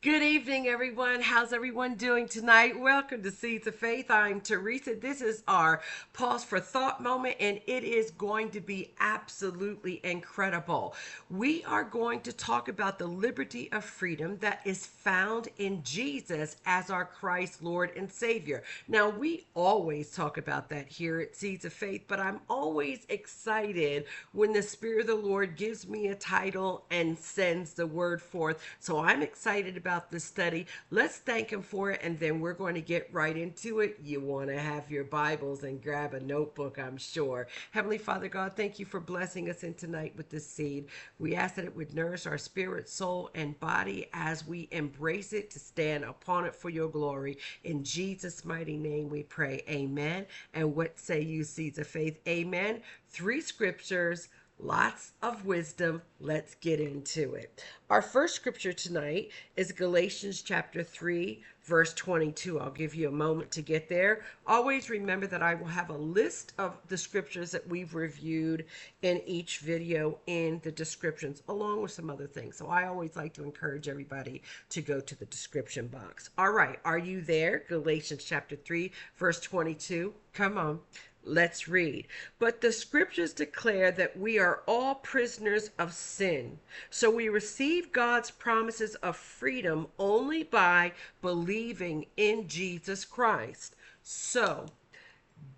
Good evening, everyone. How's everyone doing tonight? Welcome to Seeds of Faith. I'm Teresa. This is our pause for thought moment, and it is going to be absolutely incredible. We are going to talk about the liberty of freedom that is found in Jesus as our Christ, Lord, and Savior. Now, we always talk about that here at Seeds of Faith, but I'm always excited when the Spirit of the Lord gives me a title and sends the word forth. So I'm excited about this study. Let's thank Him for it, and then we're going to get right into it. You want to have your Bibles and grab a notebook, I'm sure. Heavenly Father God, thank you for blessing us in tonight with this seed. We ask that it would nourish our spirit, soul, and body as we embrace it to stand upon it for your glory. In Jesus' mighty name we pray. Amen. And what say you, Seeds of Faith? Amen. 3 scriptures, lots of wisdom. Let's get into it. Our first scripture tonight is Galatians chapter 3, verse 22. I'll give you a moment to get there. Always remember that I will have a list of the scriptures that we've reviewed in each video in the descriptions, along with some other things. So I always like to encourage everybody to go to the description box. All right, are you there? Galatians chapter 3, verse 22. Come on. Let's read. But the scriptures declare that we are all prisoners of sin. So we receive God's promises of freedom only by believing in Jesus Christ. So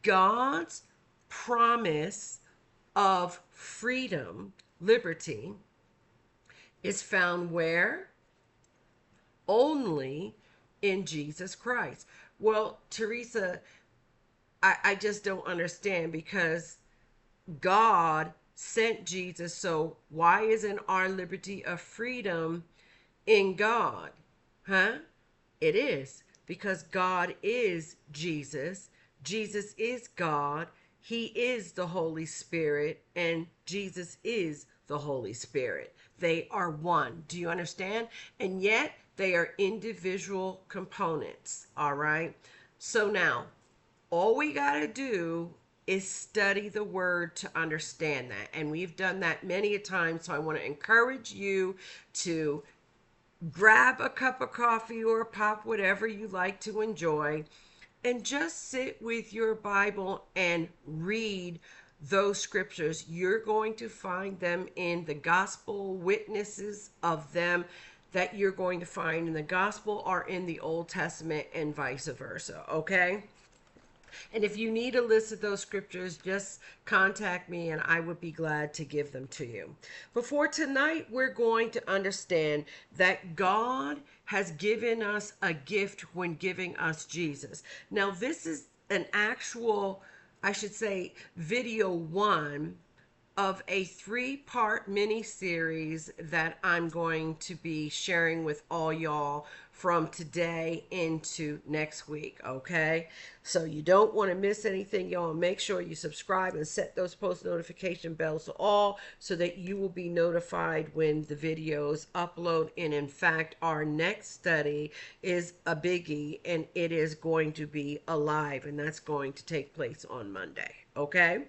God's promise of freedom, liberty, is found where? Only in Jesus Christ. Well, Teresa, I just don't understand, because God sent Jesus. So why isn't our liberty of freedom in God? Huh? It is, because God is Jesus. Jesus is God. He is the Holy Spirit, and Jesus is the Holy Spirit. They are one. Do you understand? And yet they are individual components. All right. So now, all we got to do is study the word to understand that. And we've done that many a time. So I want to encourage you to grab a cup of coffee or a pop, whatever you like to enjoy, and just sit with your Bible and read those scriptures. You're going to find them in the gospel, witnesses of them that you're going to find in the gospel are in the Old Testament, and vice versa. Okay? And if you need a list of those scriptures, just contact me and I would be glad to give them to you. But for tonight, we're going to understand that God has given us a gift when giving us Jesus. Now, this is an actual, I should say, video 1 of a 3-part mini series that I'm going to be sharing with all y'all from today into next week. Okay, so you don't want to miss anything, y'all. Make sure you subscribe and set those post notification bells to all, so that you will be notified when the videos upload. And in fact, our next study is a biggie, and it is going to be alive, and that's going to take place on Monday. Okay.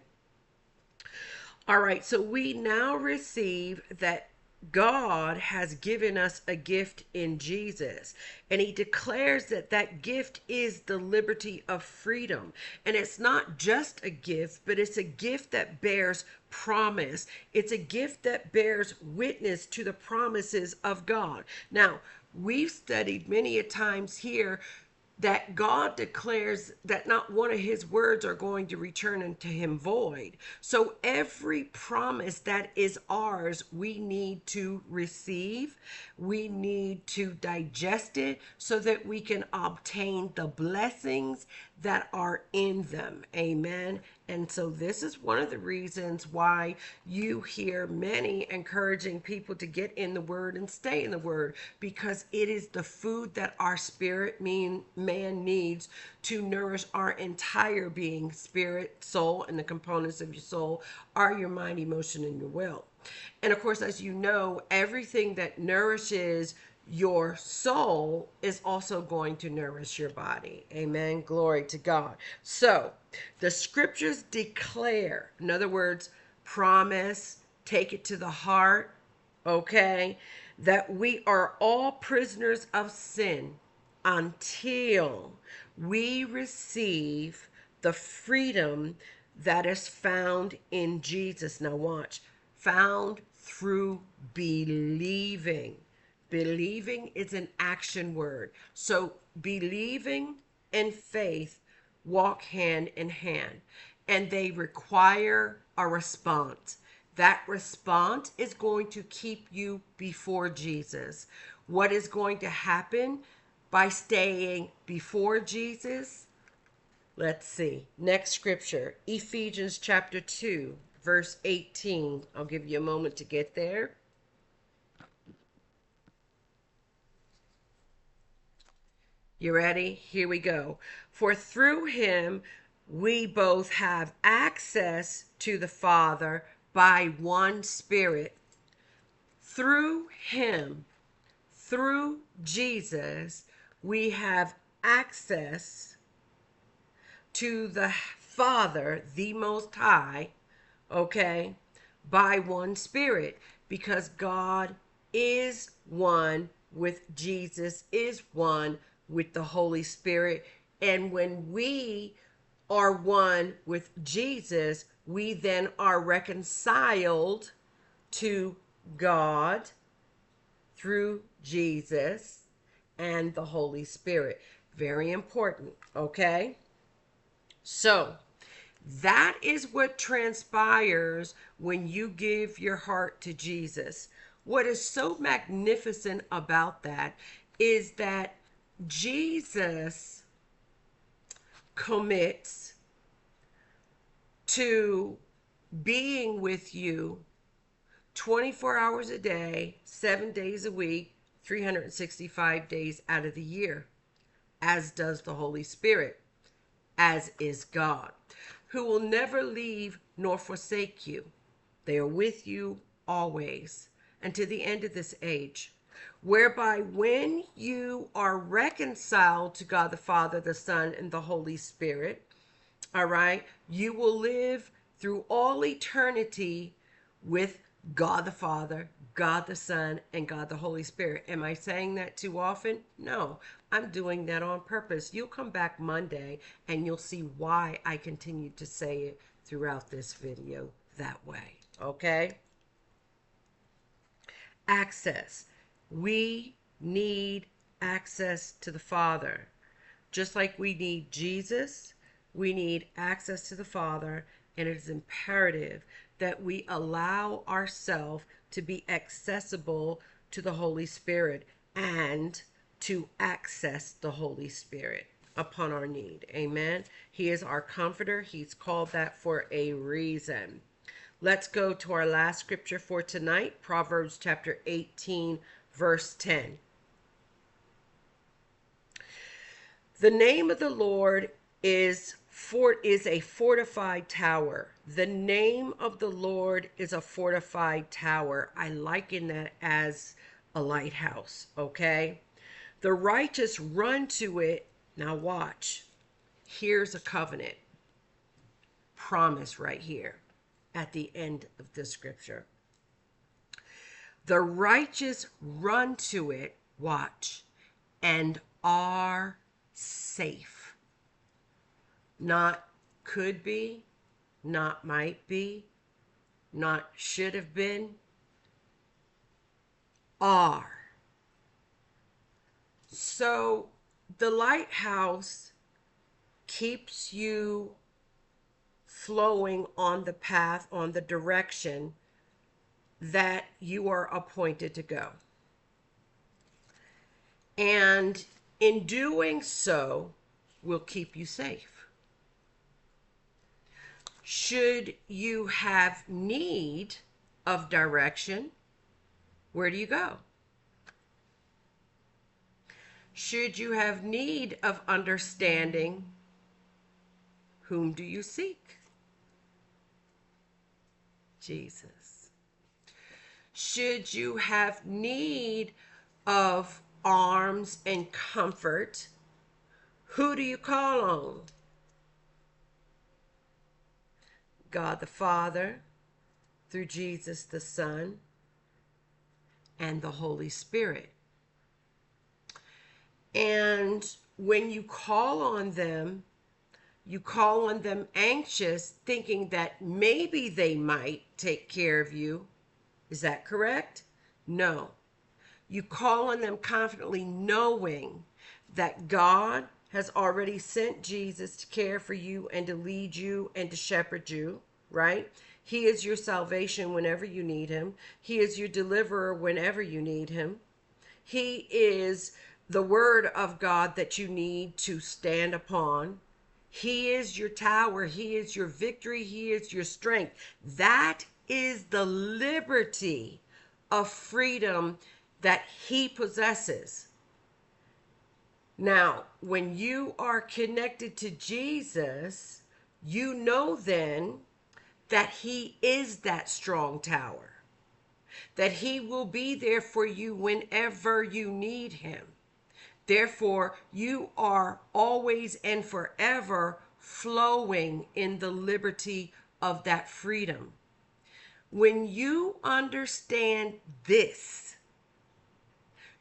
All right, so we now receive that God has given us a gift in Jesus, and He declares that that gift is the liberty of freedom. And it's not just a gift, but it's a gift that bears promise. It's a gift that bears witness to the promises of God. Now, we've studied many a times here that God declares that not one of His words are going to return unto Him void. So every promise that is ours, we need to receive. We need to digest it so that we can obtain the blessings that are in them. Amen. And so this is one of the reasons why you hear many encouraging people to get in the Word and stay in the Word, because it is the food that our spirit man needs to nourish our entire being. Spirit, soul, and the components of your soul are your mind, emotion, and your will. And of course, as you know, everything that nourishes your soul is also going to nourish your body. Amen. Glory to God. So the scriptures declare, in other words, promise, take it to the heart. Okay. that we are all prisoners of sin until we receive the freedom that is found in Jesus. Now, watch, found through believing. Believing is an action word. So, believing and faith walk hand in hand, and they require a response. That response is going to keep you before Jesus. What is going to happen by staying before Jesus? Let's see. Next scripture, Ephesians chapter 2, verse 18. I'll give you a moment to get there. You ready? Here we go. For through him we both have access to the Father by one Spirit. Through him, through Jesus, we have access to the Father, the Most High, okay, by one Spirit, because God is one with Jesus, is one with the Holy Spirit. And when we are one with Jesus, we then are reconciled to God through Jesus and the Holy Spirit. Very important, okay? So, that is what transpires when you give your heart to Jesus. What is so magnificent about that is that Jesus commits to being with you 24 hours a day, 7 days a week, 365 days out of the year, as does the Holy Spirit, as is God, who will never leave nor forsake you. They are with you always and to the end of this age, whereby when you are reconciled to God the Father, the Son, and the Holy Spirit, all right, you will live through all eternity with God the Father, God the Son, and God the Holy Spirit. Am I saying that too often? No, I'm doing that on purpose. You'll come back Monday and you'll see why I continue to say it throughout this video that way. Okay? Access. We need access to the Father. Just like we need Jesus, we need access to the Father, and it is imperative that we allow ourselves to be accessible to the Holy Spirit and to access the Holy Spirit upon our need. Amen. He is our comforter. He's called that for a reason. Let's go to our last scripture for tonight, Proverbs chapter 18, verse 10. The name of the Lord is a fortified tower. The name of the Lord is a fortified tower. I liken that as a lighthouse, okay? The righteous run to it. Now watch. Here's a covenant promise right here at the end of the scripture. The righteous run to it, watch, and are safe. Not could be, not might be, not should have been, are. So the lighthouse keeps you flowing on the path, on the direction that you are appointed to go. And in doing so, will keep you safe. Should you have need of direction, where do you go? Should you have need of understanding, whom do you seek? Jesus. Should you have need of arms and comfort, who do you call on? God the Father, through Jesus the Son, and the Holy Spirit. And when you call on them anxious, thinking that maybe they might take care of you. Is that correct? No. You call on them confidently, knowing that God has already sent Jesus to care for you and to lead you and to shepherd you, right? He is your salvation whenever you need him. He is your deliverer whenever you need him. He is the word of God that you need to stand upon. He is your tower. He is your victory. He is your strength. That is the liberty of freedom that he possesses. Now, when you are connected to Jesus, you know then that he is that strong tower, that he will be there for you whenever you need him. Therefore, you are always and forever flowing in the liberty of that freedom. When you understand this,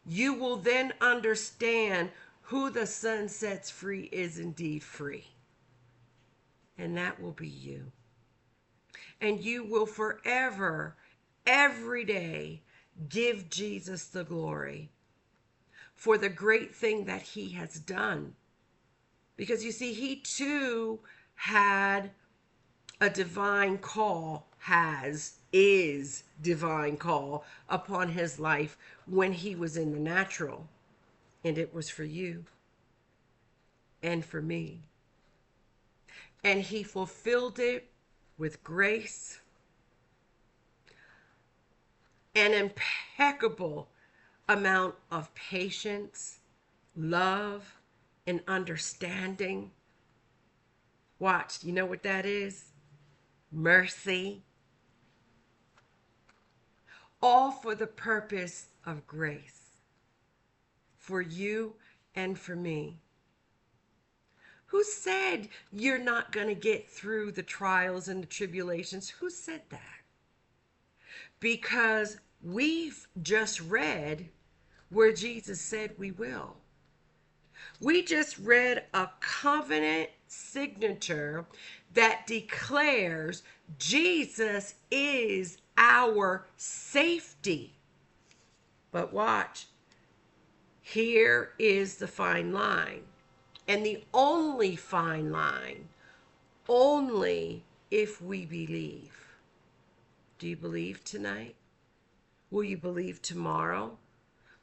you will then understand who the Son sets free is indeed free. And that will be you. And you will forever, every day, give Jesus the glory for the great thing that he has done. Because you see, he too had a divine call, is divine call upon his life when he was in the natural. And it was for you and for me. And he fulfilled it with grace, an impeccable amount of patience, love, and understanding. Watch, you know what that is? Mercy. All for the purpose of grace. For you and for me. Who said you're not going to get through the trials and the tribulations? Who said that? Because we've just read where Jesus said we will. We just read a covenant signature that declares Jesus is our safety. But watch, here is the fine line, and the only fine line, only if we believe. Do you believe tonight? Will you believe tomorrow?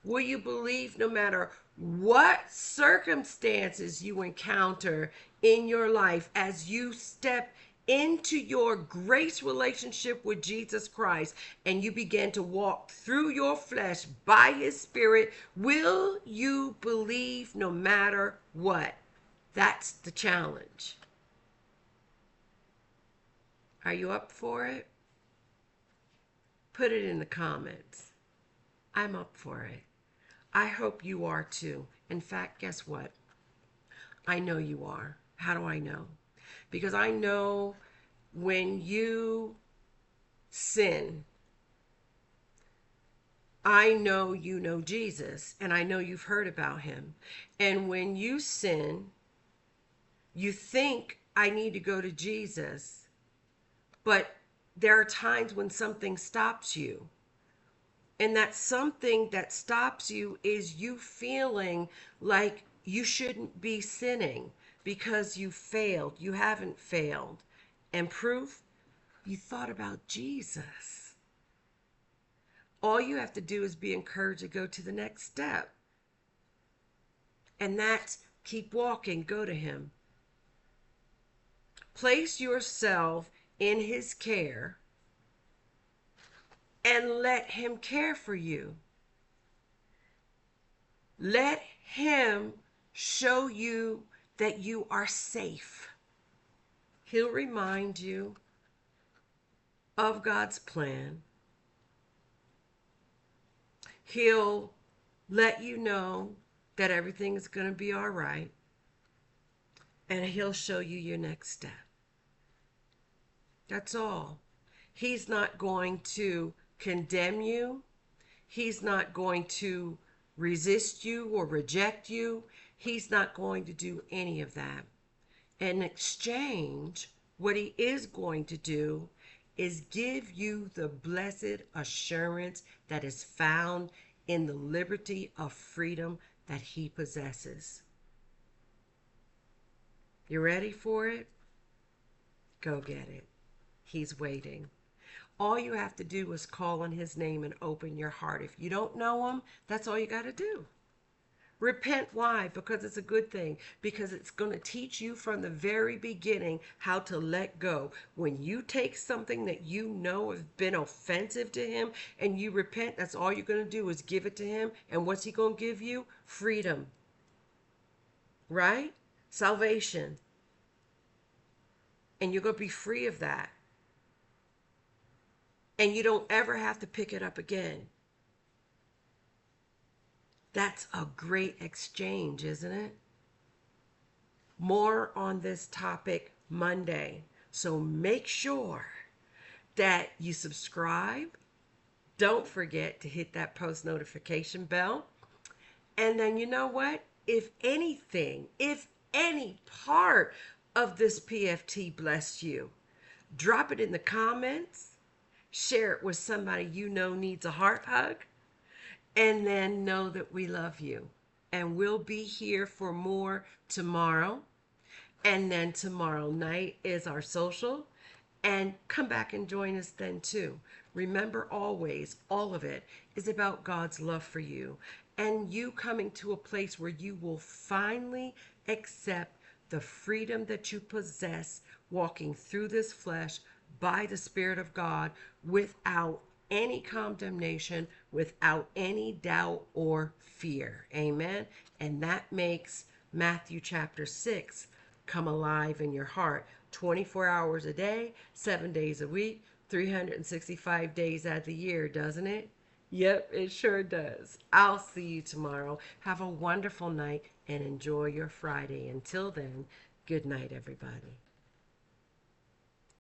Will you believe no matter what circumstances you encounter in your life as you step into your grace relationship with Jesus Christ and you begin to walk through your flesh by his Spirit? Will you believe no matter what? That's the challenge. Are you up for it? Put it in the comments. I'm up for it. I hope you are too. In fact, guess what? I know you are. How do I know? Because I know when you sin, I know you know Jesus, and I know you've heard about him. And when you sin, you think, I need to go to Jesus, but there are times when something stops you. And that something that stops you is you feeling like you shouldn't be sinning because you failed. You haven't failed. And proof, you thought about Jesus. All you have to do is be encouraged to go to the next step. And that's keep walking, go to him. Place yourself in his care and let him care for you. Let him show you that you are safe. He'll remind you of God's plan. He'll let you know that everything is going to be all right. And he'll show you your next step. That's all. He's not going to condemn you. He's not going to resist you or reject you. He's not going to do any of that. In exchange, what he is going to do is give you the blessed assurance that is found in the liberty of freedom that he possesses. You ready for it? Go get it. He's waiting. All you have to do is call on his name and open your heart. If you don't know him, that's all you got to do. Repent. Why? Because it's a good thing. Because it's going to teach you from the very beginning how to let go. When you take something that you know has been offensive to him and you repent, that's all you're going to do is give it to him. And what's he going to give you? Freedom. Right? Salvation. And you're going to be free of that. And you don't ever have to pick it up again. That's a great exchange, isn't it? More on this topic Monday. So make sure that you subscribe. Don't forget to hit that post notification bell. And then you know what? If anything, if any part of this PFT blessed you, drop it in the comments. Share it with somebody you know needs a heart hug. And then know that we love you. And we'll be here for more tomorrow. And then tomorrow night is our social. And come back and join us then too. Remember always, all of it is about God's love for you. And you coming to a place where you will finally accept the freedom that you possess walking through this flesh by the Spirit of God without any condemnation, without any doubt or fear. Amen. And that makes Matthew chapter 6 come alive in your heart 24 hours a day, 7 days a week, 365 days out of the year, doesn't it? Yep, it sure does. I'll see you tomorrow. Have a wonderful night and enjoy your Friday. Until then, good night, everybody.